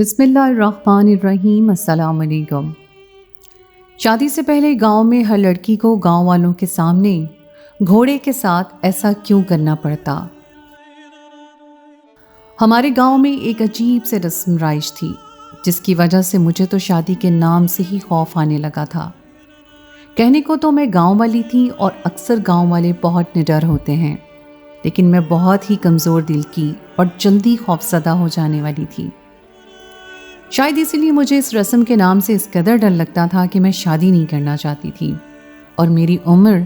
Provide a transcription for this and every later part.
بسم اللہ الرحمن الرحیم۔ السلام علیکم۔ شادی سے پہلے گاؤں میں ہر لڑکی کو گاؤں والوں کے سامنے گھوڑے کے ساتھ ایسا کیوں کرنا پڑتا؟ ہمارے گاؤں میں ایک عجیب سے رسم رائج تھی جس کی وجہ سے مجھے تو شادی کے نام سے ہی خوف آنے لگا تھا۔ کہنے کو تو میں گاؤں والی تھی اور اکثر گاؤں والے بہت نڈر ہوتے ہیں، لیکن میں بہت ہی کمزور دل کی اور جلدی خوفزدہ ہو جانے والی تھی۔ شاید اسی لیے مجھے اس رسم کے نام سے اس قدر ڈر لگتا تھا کہ میں شادی نہیں کرنا چاہتی تھی، اور میری عمر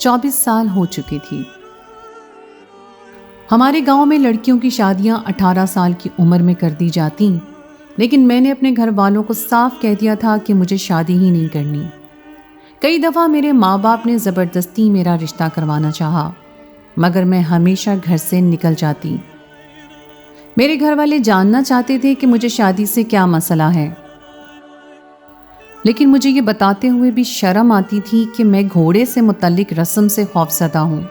24 سال ہو چکی تھی۔ ہمارے گاؤں میں لڑکیوں کی شادیاں 18 سال کی عمر میں کر دی جاتی، لیکن میں نے اپنے گھر والوں کو صاف کہہ دیا تھا کہ مجھے شادی ہی نہیں کرنی۔ کئی دفعہ میرے ماں باپ نے زبردستی میرا رشتہ کروانا چاہا، مگر میں ہمیشہ گھر سے نکل جاتی۔ میرے گھر والے جاننا چاہتے تھے کہ مجھے شادی سے کیا مسئلہ ہے، لیکن مجھے یہ بتاتے ہوئے بھی شرم آتی تھی کہ میں گھوڑے سے متعلق رسم سے خوفزدہ ہوں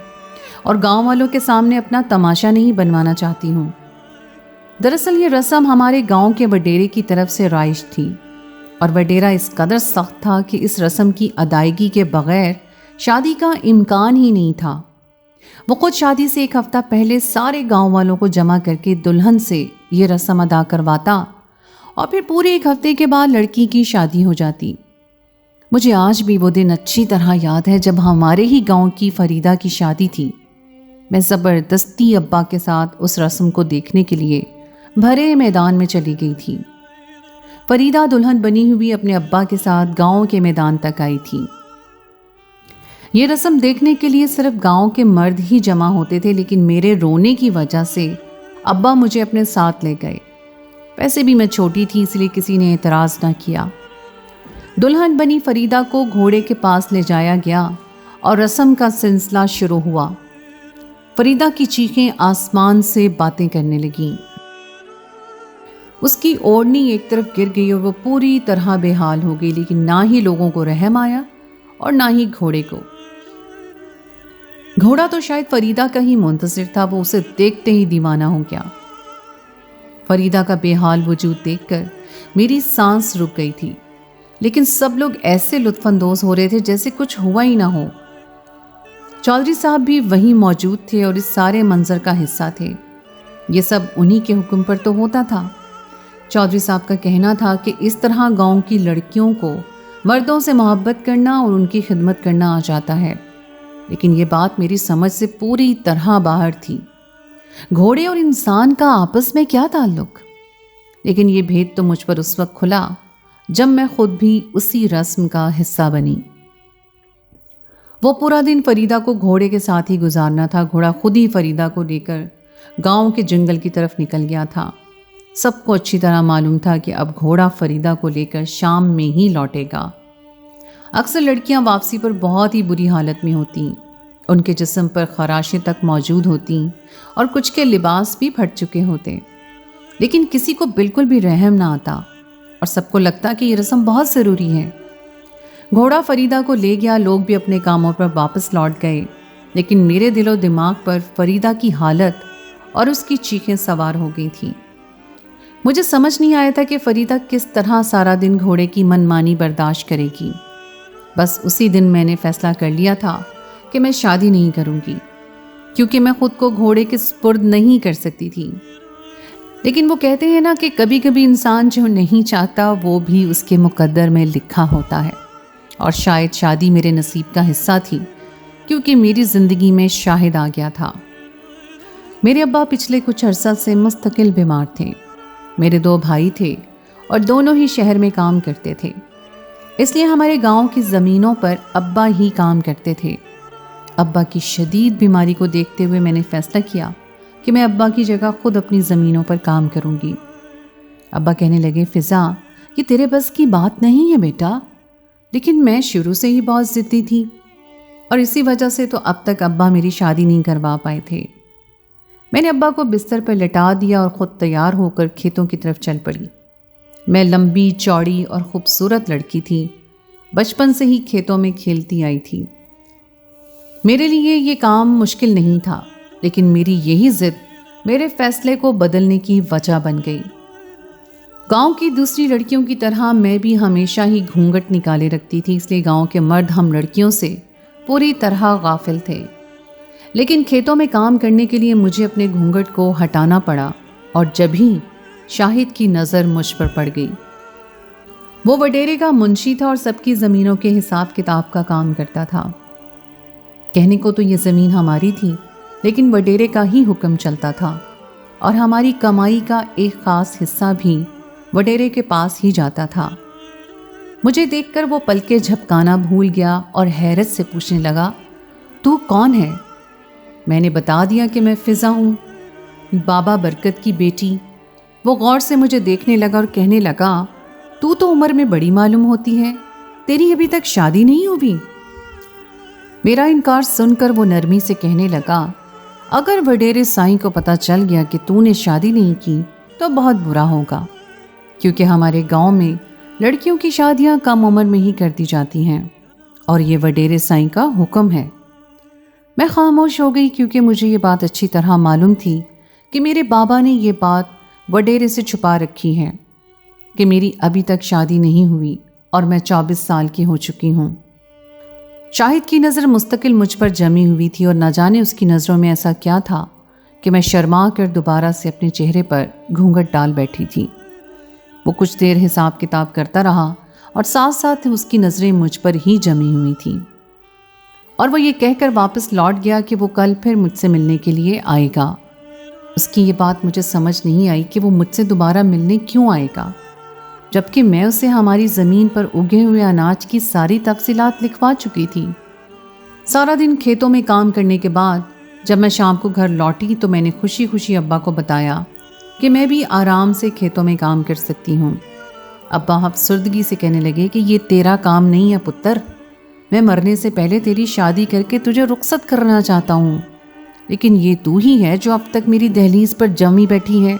اور گاؤں والوں کے سامنے اپنا تماشا نہیں بنوانا چاہتی ہوں۔ دراصل یہ رسم ہمارے گاؤں کے وڈیرے کی طرف سے رائج تھی، اور وڈیرا اس قدر سخت تھا کہ اس رسم کی ادائیگی کے بغیر شادی کا امکان ہی نہیں تھا۔ وہ خود شادی سے ایک ہفتہ پہلے سارے گاؤں والوں کو جمع کر کے دلہن سے یہ رسم ادا کرواتا، اور پھر پورے ایک ہفتے کے بعد لڑکی کی شادی ہو جاتی۔ مجھے آج بھی وہ دن اچھی طرح یاد ہے جب ہمارے ہی گاؤں کی فریدہ کی شادی تھی۔ میں زبردستی ابا کے ساتھ اس رسم کو دیکھنے کے لیے بھرے میدان میں چلی گئی تھی۔ فریدہ دلہن بنی ہوئی اپنے ابا کے ساتھ گاؤں کے میدان تک آئی تھی۔ یہ رسم دیکھنے کے لیے صرف گاؤں کے مرد ہی جمع ہوتے تھے، لیکن میرے رونے کی وجہ سے ابا مجھے اپنے ساتھ لے گئے۔ ویسے بھی میں چھوٹی تھی، اس لیے کسی نے اعتراض نہ کیا۔ دلہن بنی فریدہ کو گھوڑے کے پاس لے جایا گیا اور رسم کا سلسلہ شروع ہوا۔ فریدہ کی چیخیں آسمان سے باتیں کرنے لگیں۔ اس کی اوڑھنی ایک طرف گر گئی اور وہ پوری طرح بے حال ہو گئی، لیکن نہ ہی لوگوں کو رحم آیا اور نہ ہی گھوڑے کو۔ گھوڑا تو شاید فریدہ کا ہی منتظر تھا، وہ اسے دیکھتے ہی دیوانہ ہو گیا۔ فریدہ کا بے حال وجود دیکھ کر میری سانس رک گئی تھی، لیکن سب لوگ ایسے لطف اندوز ہو رہے تھے جیسے کچھ ہوا ہی نہ ہو۔ چودھری صاحب بھی وہیں موجود تھے اور اس سارے منظر کا حصہ تھے۔ یہ سب انہی کے حکم پر تو ہوتا تھا۔ چودھری صاحب کا کہنا تھا کہ اس طرح گاؤں کی لڑکیوں کو مردوں سے محبت کرنا اور ان کی خدمت کرنا آ جاتا ہے، لیکن یہ بات میری سمجھ سے پوری طرح باہر تھی۔ گھوڑے اور انسان کا آپس میں کیا تعلق؟ لیکن یہ بھید تو مجھ پر اس وقت کھلا جب میں خود بھی اسی رسم کا حصہ بنی۔ وہ پورا دن فریدہ کو گھوڑے کے ساتھ ہی گزارنا تھا۔ گھوڑا خود ہی فریدہ کو لے کر گاؤں کے جنگل کی طرف نکل گیا تھا۔ سب کو اچھی طرح معلوم تھا کہ اب گھوڑا فریدہ کو لے کر شام میں ہی لوٹے گا۔ اکثر لڑکیاں واپسی پر بہت ہی بری حالت میں ہوتیں، ان کے جسم پر خراشیں تک موجود ہوتیں اور کچھ کے لباس بھی پھٹ چکے ہوتے، لیکن کسی کو بالکل بھی رحم نہ آتا اور سب کو لگتا کہ یہ رسم بہت ضروری ہے۔ گھوڑا فریدہ کو لے گیا، لوگ بھی اپنے کاموں پر واپس لوٹ گئے، لیکن میرے دل و دماغ پر فریدہ کی حالت اور اس کی چیخیں سوار ہو گئی تھیں۔ مجھے سمجھ نہیں آیا تھا کہ فریدہ کس طرح سارا دن گھوڑے کی من مانی برداشت کرے گی۔ بس اسی دن میں نے فیصلہ کر لیا تھا کہ میں شادی نہیں کروں گی، کیونکہ میں خود کو گھوڑے کے سپرد نہیں کر سکتی تھی۔ لیکن وہ کہتے ہیں نا کہ کبھی کبھی انسان جو نہیں چاہتا وہ بھی اس کے مقدر میں لکھا ہوتا ہے، اور شاید شادی میرے نصیب کا حصہ تھی، کیونکہ میری زندگی میں شاہد آ گیا تھا۔ میرے ابا پچھلے کچھ عرصہ سے مستقل بیمار تھے۔ میرے 2 بھائی تھے اور دونوں ہی شہر میں کام کرتے تھے، اس لیے ہمارے گاؤں کی زمینوں پر ابا ہی کام کرتے تھے۔ ابا کی شدید بیماری کو دیکھتے ہوئے میں نے فیصلہ کیا کہ میں ابا کی جگہ خود اپنی زمینوں پر کام کروں گی۔ ابا کہنے لگے، فضا یہ تیرے بس کی بات نہیں ہے بیٹا، لیکن میں شروع سے ہی بہت ضدی تھی، اور اسی وجہ سے تو اب تک ابا میری شادی نہیں کروا پائے تھے۔ میں نے ابا کو بستر پر لٹا دیا اور خود تیار ہو کر کھیتوں کی طرف چل پڑی۔ میں لمبی چوڑی اور خوبصورت لڑکی تھی، بچپن سے ہی کھیتوں میں کھیلتی آئی تھی۔ میرے لیے یہ کام مشکل نہیں تھا، لیکن میری یہی ضد میرے فیصلے کو بدلنے کی وجہ بن گئی۔ गांव की दूसरी लड़कियों की तरह मैं भी हमेशा ही घूंघट निकाले रखती थी, इसलिए गांव के मर्द हम लड़कियों से पूरी तरह गाफिल थे। लेकिन खेतों में काम करने के लिए मुझे अपने घूंघट को हटाना पड़ा और जब ही शाहिद की नज़र मुझ पर पड़ गई। वो वडेरे का मुंशी था और सबकी ज़मीनों के हिसाब किताब का काम करता था। कहने को तो ये ज़मीन हमारी थी, लेकिन वडेरे का ही हुक्म चलता था और हमारी कमाई का एक ख़ास हिस्सा भी वडेरे के पास ही जाता था। मुझे देखकर वो पलके झपकाना भूल गया और हैरत से पूछने लगा, तू कौन है? मैंने बता दिया कि मैं फिज़ा हूँ, बाबा बरकत की बेटी। वो गौर से मुझे देखने लगा और कहने लगा, तू तो उम्र में बड़ी मालूम होती है, तेरी अभी तक शादी नहीं हुई? मेरा इनकार सुनकर वो नरमी से कहने लगा, अगर वडेरे साईं को पता चल गया कि तूने शादी नहीं की तो बहुत बुरा होगा, क्योंकि हमारे गांव में लड़कियों की शादियां कम उम्र में ही कर दी जाती हैं और ये वडेरे साईं का हुक्म है। मैं खामोश हो गई, क्योंकि मुझे ये बात अच्छी तरह मालूम थी कि मेरे बाबा ने ये बात वडेरे से छुपा रखी है कि मेरी अभी तक शादी नहीं हुई और मैं 24 साल की हो चुकी हूँ। शाहिद की नज़र मुस्तकिल मुझ पर जमी हुई थी और न जाने उसकी नज़रों में ऐसा क्या था कि मैं शर्मा कर दोबारा से अपने चेहरे पर घूंघट डाल बैठी थी। वो कुछ देर हिसाब किताब करता रहा और साथ साथ उसकी नज़रें मुझ पर ही जमी हुई थीं और वो ये कहकर वापस लौट गया कि वो कल फिर मुझसे मिलने के लिए आएगा। उसकी ये बात मुझे समझ नहीं आई कि वो मुझसे दोबारा मिलने क्यों आएगा, जबकि मैं उसे हमारी ज़मीन पर उगे हुए अनाज की सारी तफसीलात लिखवा चुकी थी। सारा दिन खेतों में काम करने के बाद जब मैं शाम को घर लौटी तो मैंने खुशी खुशी अब्बा को बताया कि मैं भी आराम से खेतों में काम कर सकती हूँ। अब्बा अफसरदगी से कहने लगे कि ये तेरा काम नहीं है पुत्र, मैं मरने से पहले तेरी शादी करके तुझे रुखसत करना चाहता हूँ, लेकिन ये तू ही है जो अब तक मेरी दहलीज पर जमी बैठी है।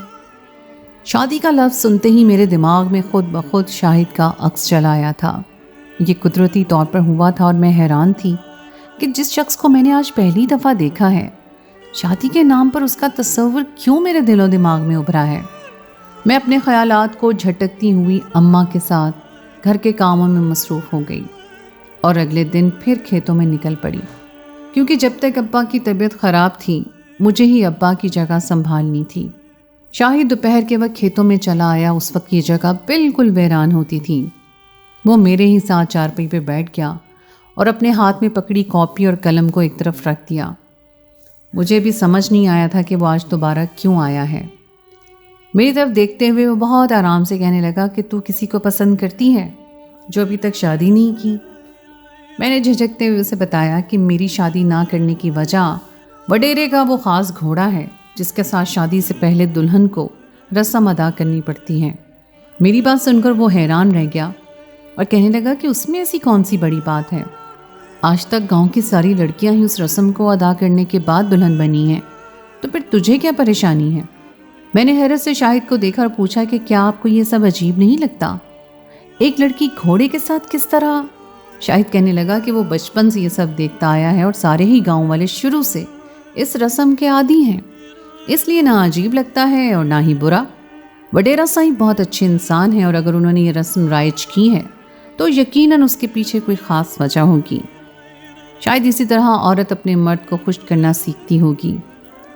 शादी का लफ्ज़ सुनते ही मेरे दिमाग में खुद ब खुद शाहिद का अक्स चला आया था। ये कुदरती तौर पर हुआ था और मैं हैरान थी कि जिस शख्स को मैंने आज पहली दफ़ा देखा है, शादी के नाम पर उसका तस्वर क्यों मेरे दिलो दिमाग में उभरा है। मैं अपने ख्यालात को झटकती हुई अम्मा के साथ घर के कामों में मसरूफ़ हो गई और अगले दिन फिर खेतों में निकल पड़ी, क्योंकि जब तक अब्बा की तबीयत ख़राब थी मुझे ही अब्बा की जगह संभालनी थी। शाहिद दोपहर के वक्त खेतों में चला आया। उस वक्त ये जगह बिल्कुल वीरान होती थी। वो मेरे ही साथ चारपाई पे बैठ गया और अपने हाथ में पकड़ी कॉपी और कलम को एक तरफ रख दिया। मुझे भी समझ नहीं आया था कि वो आज दोबारा क्यों आया है। मेरी तरफ देखते हुए वो बहुत आराम से कहने लगा कि तू किसी को पसंद करती है जो अभी तक शादी नहीं की। मैंने झिझकते हुए उसे बताया कि मेरी शादी ना करने की वजह वडेरे का वो ख़ास घोड़ा है जिसके साथ शादी से पहले दुल्हन को रस्म अदा करनी पड़ती है। मेरी बात सुनकर वो हैरान रह गया और कहने लगा कि उसमें ऐसी कौन सी बड़ी बात है, आज तक गांव की सारी लड़कियां ही उस रस्म को अदा करने के बाद दुल्हन बनी हैं, तो फिर तुझे क्या परेशानी है। मैंने हैरत से शाहिद को देखा और पूछा कि क्या आपको ये सब अजीब नहीं लगता, एक लड़की घोड़े के साथ किस तरह। शाहिद कहने लगा कि वो बचपन से ये सब देखता आया है और सारे ही गांव वाले शुरू से इस रस्म के आदी हैं, इसलिए ना अजीब लगता है और ना ही बुरा। वडेरा साईं बहुत अच्छे इंसान हैं और अगर उन्होंने ये रस्म राइज की है तो यकीनन उसके पीछे कोई ख़ास वजह होगी। शायद इसी तरह औरत अपने मर्द को खुश करना सीखती होगी,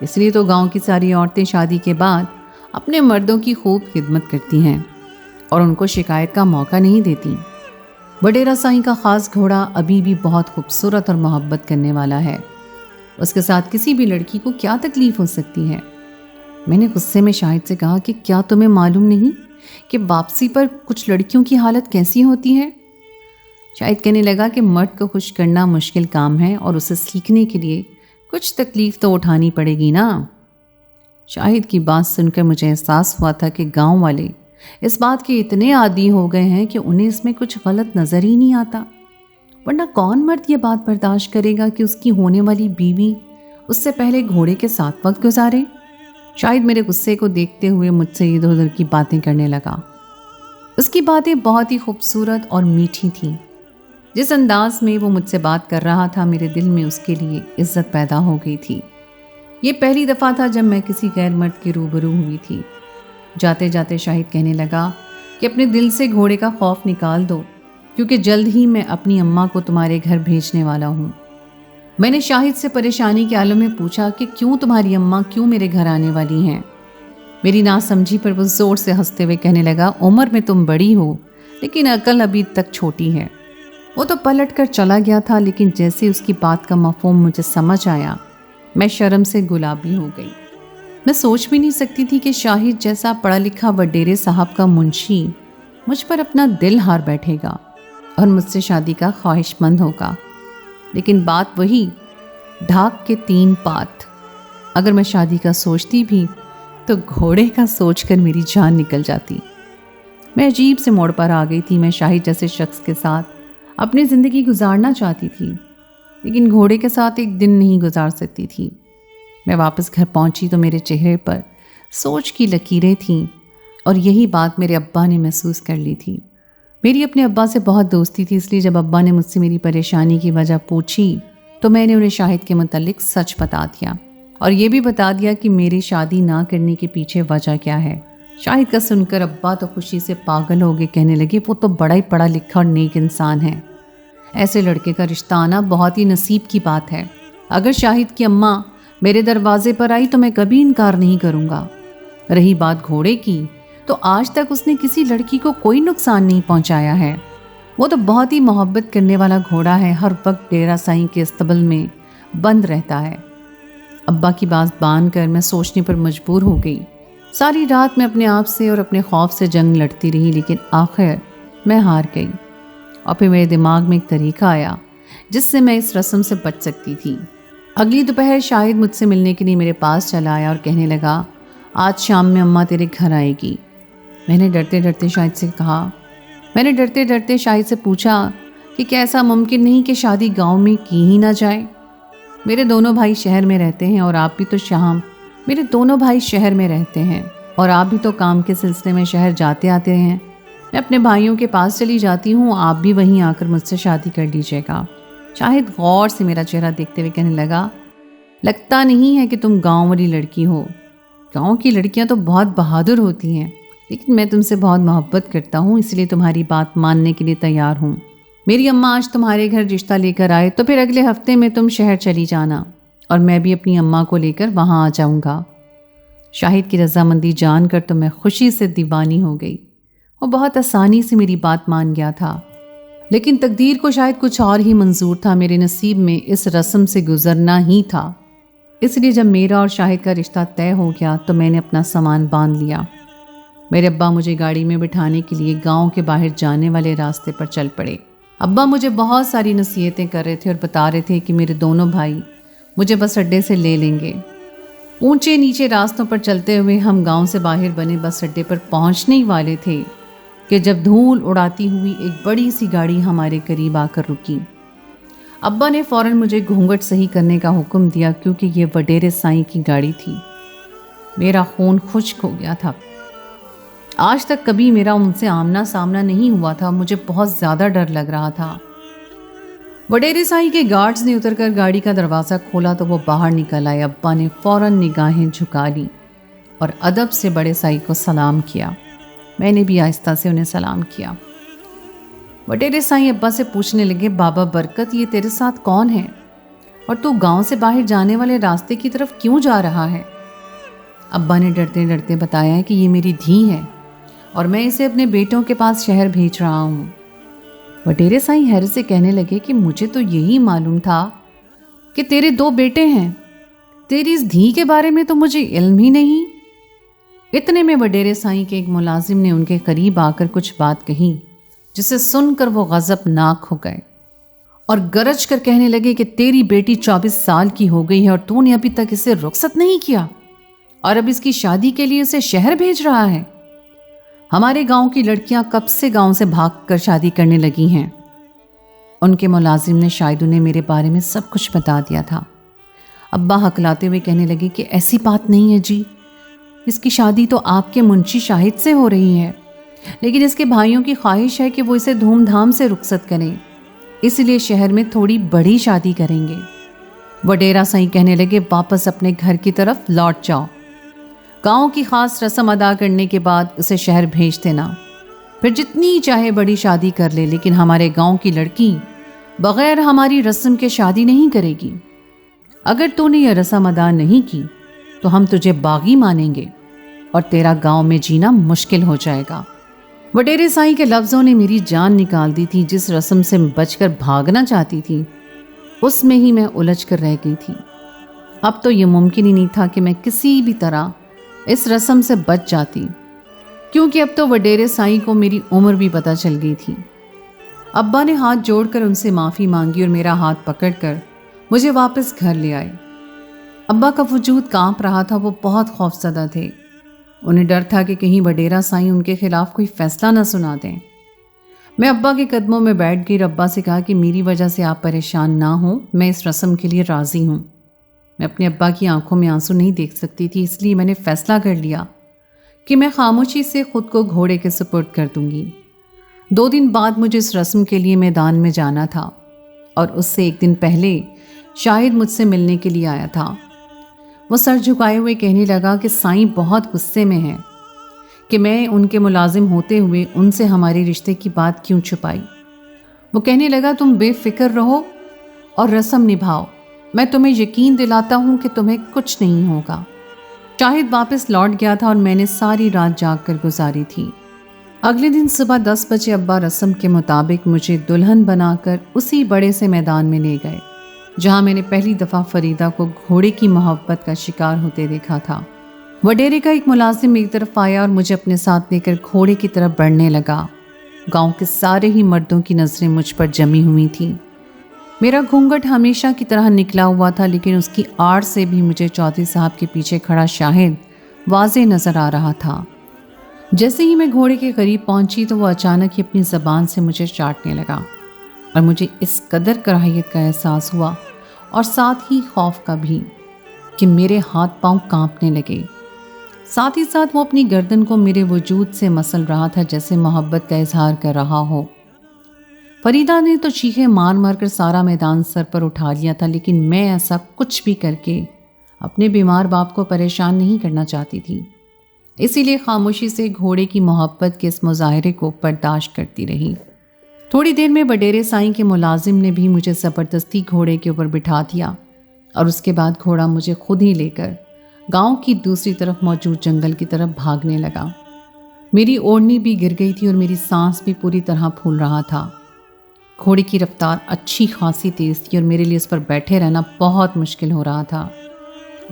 इसलिए तो गांव की सारी औरतें शादी के बाद अपने मर्दों की खूब खिदमत करती हैं और उनको शिकायत का मौका नहीं देती। वडेरा साईं का ख़ास घोड़ा अभी भी बहुत खूबसूरत और मोहब्बत करने वाला है, उसके साथ किसी भी लड़की को क्या तकलीफ़ हो सकती है। मैंने गुस्से में शाहिद से कहा कि क्या तुम्हें मालूम नहीं कि वापसी पर कुछ लड़कियों की हालत कैसी होती है। शाहिद कहने लगा कि मर्द को खुश करना मुश्किल काम है और उसे सीखने के लिए कुछ तकलीफ़ तो उठानी पड़ेगी ना। शाहिद की बात सुनकर मुझे एहसास हुआ था कि गांव वाले इस बात के इतने आदी हो गए हैं कि उन्हें इसमें कुछ गलत नज़र ही नहीं आता, वरना कौन मर्द ये बात बर्दाश्त करेगा कि उसकी होने वाली बीवी उससे पहले घोड़े के साथ वक्त गुजारे। शाहिद मेरे गुस्से को देखते हुए मुझसे इधर उधर की बातें करने लगा। उसकी बातें बहुत ही खूबसूरत और मीठी थीं। जिस अंदाज में वो मुझसे बात कर रहा था मेरे दिल में उसके लिए इज्जत पैदा हो गई थी। ये पहली दफ़ा था जब मैं किसी गैर मर्द के रूबरू हुई थी। जाते जाते शाहिद कहने लगा कि अपने दिल से घोड़े का खौफ निकाल दो, क्योंकि जल्द ही मैं अपनी अम्मा को तुम्हारे घर भेजने वाला हूँ। मैंने शाहिद से परेशानी के आलम में पूछा कि क्यों तुम्हारी अम्मा क्यों मेरे घर आने वाली हैं। मेरी नासमझी पर वो जोर से हंसते हुए कहने लगा, उम्र में तुम बड़ी हो लेकिन अकल अभी तक छोटी है। वो तो पलट कर चला गया था, लेकिन जैसे उसकी बात का मफहूम मुझे समझ आया, मैं शर्म से गुलाबी हो गई। मैं सोच भी नहीं सकती थी कि शाहिद जैसा पढ़ा लिखा वडेरे साहब का मुंशी मुझ पर अपना दिल हार बैठेगा और मुझसे शादी का ख्वाहिशमंद होगा। लेकिन बात वही, ढाक के 3 पात। अगर मैं शादी का सोचती भी तो घोड़े का सोचकर मेरी जान निकल जाती। मैं अजीब से मोड़ पर आ गई थी। मैं शाहिद जैसे शख्स के साथ अपनी ज़िंदगी गुजारना चाहती थी, लेकिन घोड़े के साथ एक दिन नहीं गुजार सकती थी। मैं वापस घर पहुंची तो मेरे चेहरे पर सोच की लकीरें थीं, और यही बात मेरे अब्बा ने महसूस कर ली थी। मेरी अपने अब्बा से बहुत दोस्ती थी, इसलिए जब अब्बा ने मुझसे मेरी परेशानी की वजह पूछी तो मैंने उन्हें शाहिद के मुतालिक सच बता दिया, और ये भी बता दिया कि मेरी शादी ना करने के पीछे वजह क्या है। शाहिद का सुनकर अब्बा तो खुशी से पागल हो गए। कहने लगे, वो तो बड़ा ही पढ़ा लिखा और नेक इंसान है, ऐसे लड़के का रिश्ता आना बहुत ही नसीब की बात है। अगर शाहिद की अम्मा मेरे दरवाजे पर आई तो मैं कभी इनकार नहीं करूँगा। रही बात घोड़े की, तो आज तक उसने किसी लड़की को कोई नुकसान नहीं पहुँचाया है। वो तो बहुत ही मोहब्बत करने वाला घोड़ा है, हर वक्त डेरा साईं के अस्तबल में बंद रहता है। अब्बा की बात बांध कर मैं सोचने पर मजबूर हो गई। सारी रात मैं अपने आप से और अपने खौफ से जंग लड़ती रही, लेकिन आखिर मैं हार गई। और फिर मेरे दिमाग में एक तरीका आया जिससे मैं इस रस्म से बच सकती थी। अगली दोपहर शाहिद मुझसे मिलने के लिए मेरे पास चला आया और कहने लगा, आज शाम में अम्मा तेरे घर आएगी। मैंने डरते डरते शाहिद से पूछा कि क्या ऐसा मुमकिन नहीं कि शादी गांव में की ही ना जाए। मेरे दोनों भाई शहर में रहते हैं और आप भी तो काम के सिलसिले में शहर जाते आते हैं। मैं अपने भाइयों के पास चली जाती हूँ, आप भी वहीं आकर मुझसे शादी कर लीजिएगा। शाहिद गौर से मेरा चेहरा देखते हुए कहने लगा, लगता नहीं है कि तुम गांव वाली लड़की हो। गांव की लड़कियां तो बहुत बहादुर होती हैं, लेकिन मैं तुमसे बहुत मोहब्बत करता हूँ, इसलिए तुम्हारी बात मानने के लिए तैयार हूँ। मेरी अम्मा आज तुम्हारे घर रिश्ता लेकर आए तो फिर अगले हफ्ते में तुम शहर चली जाना, और मैं भी अपनी अम्मा को लेकर वहाँ आ जाऊँगा। शाहिद की रजामंदी जानकर तो मैं खुशी से दीवानी हो गई। वो बहुत आसानी से मेरी बात मान गया था, लेकिन तकदीर को शायद कुछ और ही मंजूर था। मेरे नसीब में इस रस्म से गुजरना ही था। इसलिए जब मेरा और शाहिद का रिश्ता तय हो गया तो मैंने अपना सामान बांध लिया। मेरे अब्बा मुझे गाड़ी में बिठाने के लिए गांव के बाहर जाने वाले रास्ते पर चल पड़े। अब्बा मुझे बहुत सारी नसीहतें कर रहे थे और बता रहे थे कि मेरे दोनों भाई मुझे बस अड्डे से ले लेंगे। ऊंचे नीचे रास्तों पर चलते हुए हम गांव से बाहर बने बस अड्डे पर पहुंचने ही वाले थे कि जब धूल उड़ाती हुई एक बड़ी सी गाड़ी हमारे करीब आकर रुकी। अब्बा ने फौरन मुझे घूंघट सही करने का हुक्म दिया, क्योंकि ये वडेरे साईं की गाड़ी थी। मेरा खून खुश्क हो गया था। आज तक कभी मेरा उनसे आमना सामना नहीं हुआ था। मुझे बहुत ज़्यादा डर लग रहा था। वडेरे साईं के गार्ड्स ने उतरकर गाड़ी का दरवाज़ा खोला तो वो बाहर निकल आए। अब्बा ने फौरन निगाहें झुका ली और अदब से बड़े साईं को सलाम किया। मैंने भी आहिस्ता से उन्हें सलाम किया। वडेरे साईं अब्बा से पूछने लगे, बाबा बरकत, ये तेरे साथ कौन है और तू गांव से बाहर जाने वाले रास्ते की तरफ क्यों जा रहा है? अब्बा ने डरते डरते बताया कि ये मेरी धी है और मैं इसे अपने बेटों के पास शहर भेज रहा हूँ। वडेरे साईं हैरत से कहने लगे कि मुझे तो यही मालूम था कि तेरे 2 बेटे हैं, तेरी इस धी के बारे में तो मुझे इल्म ही नहीं। इतने में वडेरे साईं के एक मुलाजिम ने उनके करीब आकर कुछ बात कही, जिसे सुनकर वो गज़बनाक हो गए और गरज कर कहने लगे कि तेरी बेटी 24 साल की हो गई है और तूने अभी तक इसे रुखसत नहीं किया और अब इसकी शादी के लिए इसे शहर भेज रहा है। हमारे गांव की लड़कियां कब से गांव से भागकर शादी करने लगी हैं। उनके मुलाजिम ने शायद उन्हें मेरे बारे में सब कुछ बता दिया था। अब्बा हकलाते हुए कहने लगे कि ऐसी बात नहीं है जी, इसकी शादी तो आपके मुंशी शाहिद से हो रही है, लेकिन इसके भाइयों की ख्वाहिश है कि वो इसे धूमधाम से रुखसत करें, इसलिए शहर में थोड़ी बड़ी शादी करेंगे। वडेरा साईं कहने लगे, वापस अपने घर की तरफ लौट जाओ। گاؤں کی خاص رسم ادا کرنے کے بعد اسے شہر بھیج دینا، پھر جتنی چاہے بڑی شادی کر لے، لیکن ہمارے گاؤں کی لڑکی بغیر ہماری رسم کے شادی نہیں کرے گی۔ اگر تو نے یہ رسم ادا نہیں کی تو ہم تجھے باغی مانیں گے اور تیرا گاؤں میں جینا مشکل ہو جائے گا۔ وڈیرے سائیں کے لفظوں نے میری جان نکال دی تھی۔ جس رسم سے بچ کر بھاگنا چاہتی تھی اس میں ہی میں الجھ کر رہ گئی تھی۔ اب تو یہ ممکن ہی نہیں تھا کہ میں کسی بھی طرح اس رسم سے بچ جاتی، کیونکہ اب تو وڈیرے سائیں کو میری عمر بھی پتہ چل گئی تھی۔ ابا نے ہاتھ جوڑ کر ان سے معافی مانگی اور میرا ہاتھ پکڑ کر مجھے واپس گھر لے آئے۔ ابا کا وجود کانپ رہا تھا، وہ بہت خوفزدہ تھے۔ انہیں ڈر تھا کہ کہیں وڈیرا سائیں ان کے خلاف کوئی فیصلہ نہ سنا دیں۔ میں ابا کے قدموں میں بیٹھ گئی اور ابا سے کہا کہ میری وجہ سے آپ پریشان نہ ہوں، میں اس رسم کے لیے راضی ہوں۔ میں اپنے ابا کی آنکھوں میں آنسو نہیں دیکھ سکتی تھی، اس لیے میں نے فیصلہ کر لیا کہ میں خاموشی سے خود کو گھوڑے کے سپرد کر دوں گی۔ 2 دن بعد مجھے اس رسم کے لیے میدان میں جانا تھا اور اس سے 1 دن پہلے شاہد مجھ سے ملنے کے لیے آیا تھا۔ وہ سر جھکائے ہوئے کہنے لگا کہ سائیں بہت غصے میں ہیں کہ میں ان کے ملازم ہوتے ہوئے ان سے ہمارے رشتے کی بات کیوں چھپائی۔ وہ کہنے لگا تم بے فکر رہو اور رسم نبھاؤ، میں تمہیں یقین دلاتا ہوں کہ تمہیں کچھ نہیں ہوگا۔ شاہد واپس لوٹ گیا تھا اور میں نے ساری رات جاگ کر گزاری تھی۔ اگلے دن صبح 10 بجے ابا رسم کے مطابق مجھے دلہن بنا کر اسی بڑے سے میدان میں لے گئے جہاں میں نے پہلی دفعہ فریدہ کو گھوڑے کی محبت کا شکار ہوتے دیکھا تھا۔ وڈیرے کا ایک ملازم ایک طرف آیا اور مجھے اپنے ساتھ لے کر گھوڑے کی طرف بڑھنے لگا۔ گاؤں کے سارے ہی مردوں کی نظریں مجھ پر جمی ہوئی تھیں۔ میرا گھونگھٹ ہمیشہ کی طرح نکلا ہوا تھا، لیکن اس کی آڑ سے بھی مجھے چودھری صاحب کے پیچھے کھڑا شاہد واضح نظر آ رہا تھا۔ جیسے ہی میں گھوڑے کے قریب پہنچی تو وہ اچانک ہی اپنی زبان سے مجھے چاٹنے لگا اور مجھے اس قدر کراہیت کا احساس ہوا اور ساتھ ہی خوف کا بھی کہ میرے ہاتھ پاؤں کانپنے لگے۔ ساتھ ہی ساتھ وہ اپنی گردن کو میرے وجود سے مسل رہا تھا جیسے محبت کا اظہار کر رہا ہو۔ فریدہ نے تو چیخیں مار مار کر سارا میدان سر پر اٹھا لیا تھا، لیکن میں ایسا کچھ بھی کر کے اپنے بیمار باپ کو پریشان نہیں کرنا چاہتی تھی، اسی لیے خاموشی سے گھوڑے کی محبت کے اس مظاہرے کو برداشت کرتی رہی۔ تھوڑی دیر میں وڈیرے سائیں کے ملازم نے بھی مجھے زبردستی گھوڑے کے اوپر بٹھا دیا اور اس کے بعد گھوڑا مجھے خود ہی لے کر گاؤں کی دوسری طرف موجود جنگل کی طرف بھاگنے لگا۔ میری اوڑھنی بھی گر گئی تھی اور میری سانس بھی پوری طرح پھول رہا تھا۔ گھوڑے کی رفتار اچھی خاصی تیز تھی اور میرے لیے اس پر بیٹھے رہنا بہت مشکل ہو رہا تھا۔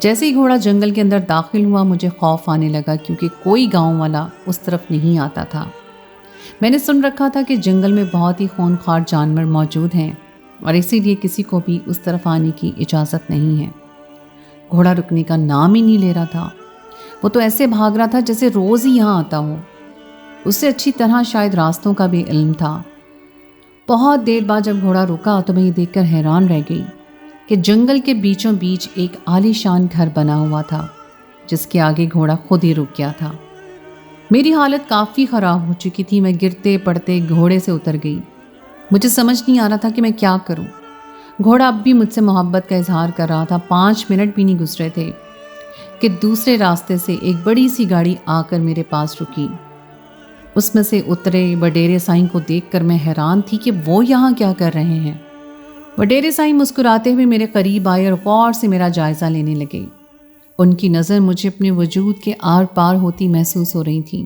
جیسے ہی گھوڑا جنگل کے اندر داخل ہوا مجھے خوف آنے لگا، کیونکہ کوئی گاؤں والا اس طرف نہیں آتا تھا۔ میں نے سن رکھا تھا کہ جنگل میں بہت ہی خونخوار جانور موجود ہیں اور اسی لیے کسی کو بھی اس طرف آنے کی اجازت نہیں ہے۔ گھوڑا رکنے کا نام ہی نہیں لے رہا تھا، وہ تو ایسے بھاگ رہا تھا جیسے روز ہی یہاں آتا ہو۔ اس سے اچھی طرح شاید راستوں کا بھی علم تھا۔ بہت دیر بعد جب گھوڑا رکا تو میں یہ دیکھ کر حیران رہ گئی کہ جنگل کے بیچوں بیچ ایک عالی شان گھر بنا ہوا تھا جس کے آگے گھوڑا خود ہی رک گیا تھا۔ میری حالت کافی خراب ہو چکی تھی، میں گرتے پڑتے گھوڑے سے اتر گئی۔ مجھے سمجھ نہیں آ رہا تھا کہ میں کیا کروں۔ گھوڑا اب بھی مجھ سے محبت کا اظہار کر رہا تھا۔ 5 منٹ بھی نہیں گزرے تھے کہ دوسرے راستے سے ایک بڑی سی گاڑی آ کر میرے پاس رکی۔ اس میں سے اترے وڈیرے سائیں کو دیکھ کر میں حیران تھی کہ وہ یہاں کیا کر رہے ہیں۔ وڈیرے سائیں مسکراتے ہوئے میرے قریب آئے اور غور سے میرا جائزہ لینے لگے۔ ان کی نظر مجھے اپنے وجود کے آر پار ہوتی محسوس ہو رہی تھی۔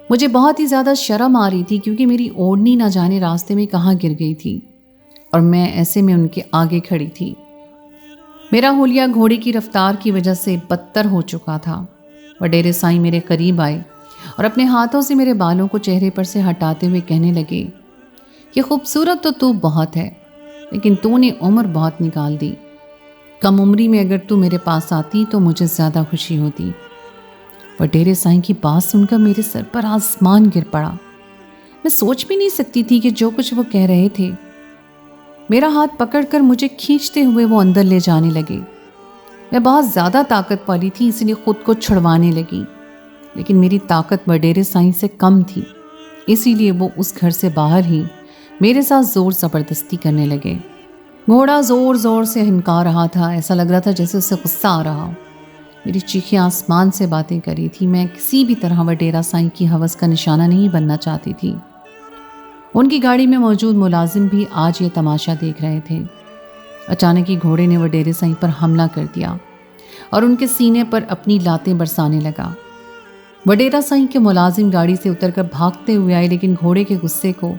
مجھے بہت ہی زیادہ شرم آ رہی تھی کیونکہ میری اوڑھنی نہ جانے راستے میں کہاں گر گئی تھی اور میں ایسے میں ان کے آگے کھڑی تھی۔ میرا حلیہ گھوڑے کی رفتار کی وجہ سے بدتر ہو چکا تھا۔ وڈیرے سائیں میرے قریب آئے اور اپنے ہاتھوں سے میرے بالوں کو چہرے پر سے ہٹاتے ہوئے کہنے لگے، یہ خوبصورت تو بہت ہے لیکن تو نے عمر بہت نکال دی۔ کم عمری میں اگر تو میرے پاس آتی تو مجھے زیادہ خوشی ہوتی۔ وڈیرے سائیں کی بات سن کر میرے سر پر آسمان گر پڑا۔ میں سوچ بھی نہیں سکتی تھی کہ جو کچھ وہ کہہ رہے تھے۔ میرا ہاتھ پکڑ کر مجھے کھینچتے ہوئے وہ اندر لے جانے لگے۔ میں بہت زیادہ طاقت والی تھی، اس لیے خود کو چھڑوانے لگی، لیکن میری طاقت وڈیرے سائیں سے کم تھی، اسی لیے وہ اس گھر سے باہر ہی میرے ساتھ زور زبردستی کرنے لگے۔ گھوڑا زور زور سے ہنکا رہا تھا، ایسا لگ رہا تھا جیسے اسے غصہ آ رہا ہو۔ मेरी चीखें आसमान से बातें करी थी। मैं किसी भी तरह वडेरा साईं की हवस का निशाना नहीं बनना चाहती थी। उनकी गाड़ी में मौजूद मुलाजिम भी आज ये तमाशा देख रहे थे। अचानक ही घोड़े ने वडेरे साईं पर हमला कर दिया और उनके सीने पर अपनी लातें बरसाने लगा। वडेरा साईं के मुलाजिम गाड़ी से उतरकर भागते हुए आए, लेकिन घोड़े के गुस्से को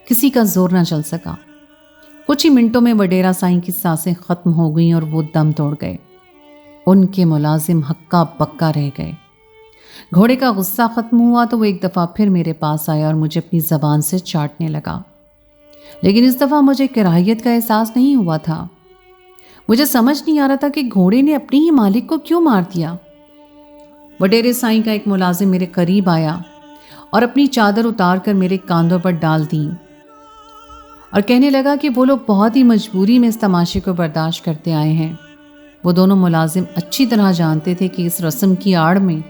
किसी का जोर न चल सका। कुछ ही मिनटों में वडेरा साईं की सांसें खत्म हो गईं और वो दम तोड़ गए। उनके मुलाजिम हक्का बक्का रह गए। घोड़े का गुस्सा खत्म हुआ तो वो एक दफ़ा फिर मेरे पास आया और मुझे अपनी ज़बान से चाटने लगा, लेकिन इस दफ़ा मुझे कराहियत का एहसास नहीं हुआ था। मुझे समझ नहीं आ रहा था कि घोड़े ने अपने ही मालिक को क्यों मार दिया। वडेरे साईं का एक मुलाजिम मेरे करीब आया और अपनी चादर उतार कर मेरे कांधों पर डाल दी और कहने लगा कि वो लोग बहुत ही मजबूरी में इस तमाशे को बर्दाश्त करते आए हैं। वो दोनों मुलाजिम अच्छी तरह जानते थे कि इस रस्म की आड़ में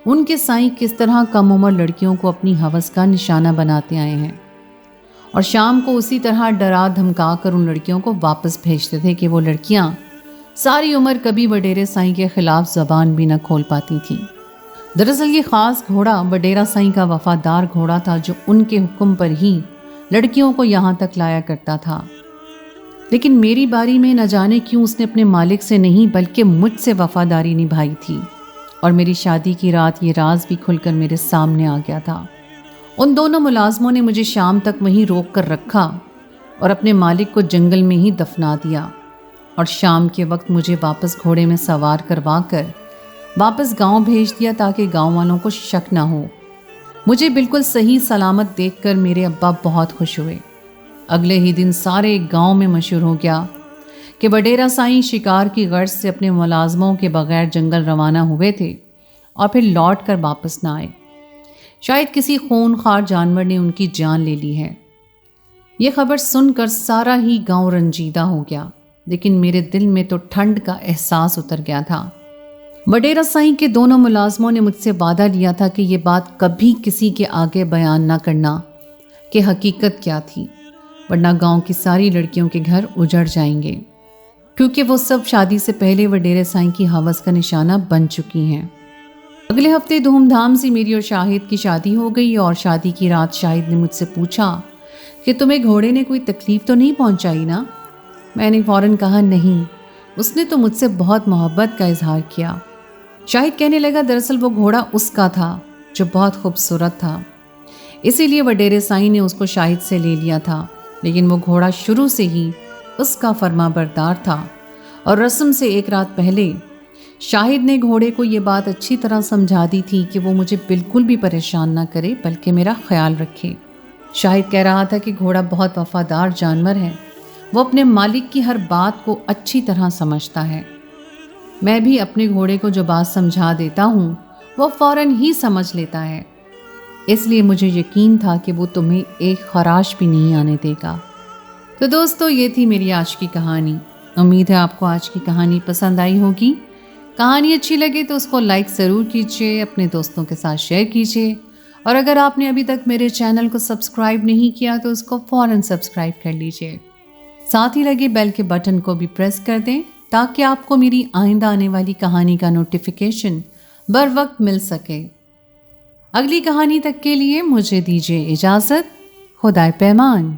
उनके साईं किस तरह कम उम्र लड़कियों को अपनी हवस का निशाना बनाते आए हैं और शाम को उसी तरह डरा धमका कर उन लड़कियों को वापस भेजते थे कि वो लड़कियां सारी उम्र कभी वडेरे साईं के खिलाफ जबान भी न खोल पाती थी। दरअसल ये खास घोड़ा वडेरा साईं का वफादार घोड़ा था, जो उनके हुक्म पर ही लड़कियों को यहाँ तक लाया करता था। लेकिन मेरी बारी में न जाने क्यों उसने अपने मालिक से नहीं बल्कि मुझसे वफादारी निभाई थी और मेरी शादी की रात ये राज भी खुलकर मेरे सामने आ गया था। उन दोनों मुलाजमों ने मुझे शाम तक वहीं रोक कर रखा और अपने मालिक को जंगल में ही दफना दिया और शाम के वक्त मुझे वापस घोड़े में सवार करवा कर वापस गांव भेज दिया ताकि गांव वालों को शक ना हो। मुझे बिल्कुल सही सलामत देखकर मेरे अब्बा बहुत खुश हुए। अगले ही दिन सारे गांव में मशहूर हो गया कि वडेरा साईं शिकार की गर्ज से अपने मुलाजमों के बगैर जंगल रवाना हुए थे और फिर लौट कर वापस ना आए। शायद किसी खूनखार जानवर ने उनकी जान ले ली है। ये खबर सुनकर सारा ही गांव रंजीदा हो गया, लेकिन मेरे दिल में तो ठंड का एहसास उतर गया था। वडेरा साईं के दोनों मुलाजमों ने मुझसे वादा लिया था कि ये बात कभी किसी के आगे बयान ना करना कि हकीकत क्या थी, वरना गांव की सारी लड़कियों के घर उजड़ जाएंगे, क्योंकि वो सब शादी से पहले वडेरे साईं की हवस का निशाना बन चुकी हैं। अगले हफ्ते धूमधाम से मेरी और शाहिद की शादी हो गई और शादी की रात शाहिद ने मुझसे पूछा कि तुम्हें घोड़े ने कोई तकलीफ तो नहीं पहुंचाई ना। मैंने फौरन कहा नहीं, उसने तो मुझसे बहुत मोहब्बत का इजहार किया। शाहिद कहने लगा दरअसल वो घोड़ा उसका था जो बहुत खूबसूरत था, इसीलिए वडेरे साईं ने उसको शाहिद से ले लिया था, लेकिन वो घोड़ा शुरू से ही उसका फरमाबरदार था और रस्म से एक रात पहले शाहिद ने घोड़े को ये बात अच्छी तरह समझा दी थी कि वो मुझे बिल्कुल भी परेशान ना करे बल्कि मेरा ख्याल रखे। शाहिद कह रहा था कि घोड़ा बहुत वफादार जानवर है, वो अपने मालिक की हर बात को अच्छी तरह समझता है। मैं भी अपने घोड़े को जो बात समझा देता हूँ वो फौरन ही समझ लेता है, इसलिए मुझे यकीन था कि वो तुम्हें एक खराश भी नहीं आने देगा। तो दोस्तों, ये थी मेरी आज की कहानी। उम्मीद है आपको आज की कहानी पसंद आई होगी। कहानी अच्छी लगे तो उसको लाइक ज़रूर कीजिए, अपने दोस्तों के साथ शेयर कीजिए और अगर आपने अभी तक मेरे चैनल को सब्सक्राइब नहीं किया तो उसको फ़ौरन सब्सक्राइब कर लीजिए। साथ ही लगे बेल के बटन को भी प्रेस कर दें ताकि आपको मेरी आइंदा आने वाली कहानी का नोटिफिकेशन बर वक्त मिल सके। अगली कहानी तक के लिए मुझे दीजिए इजाज़त। खुदाए पैमान।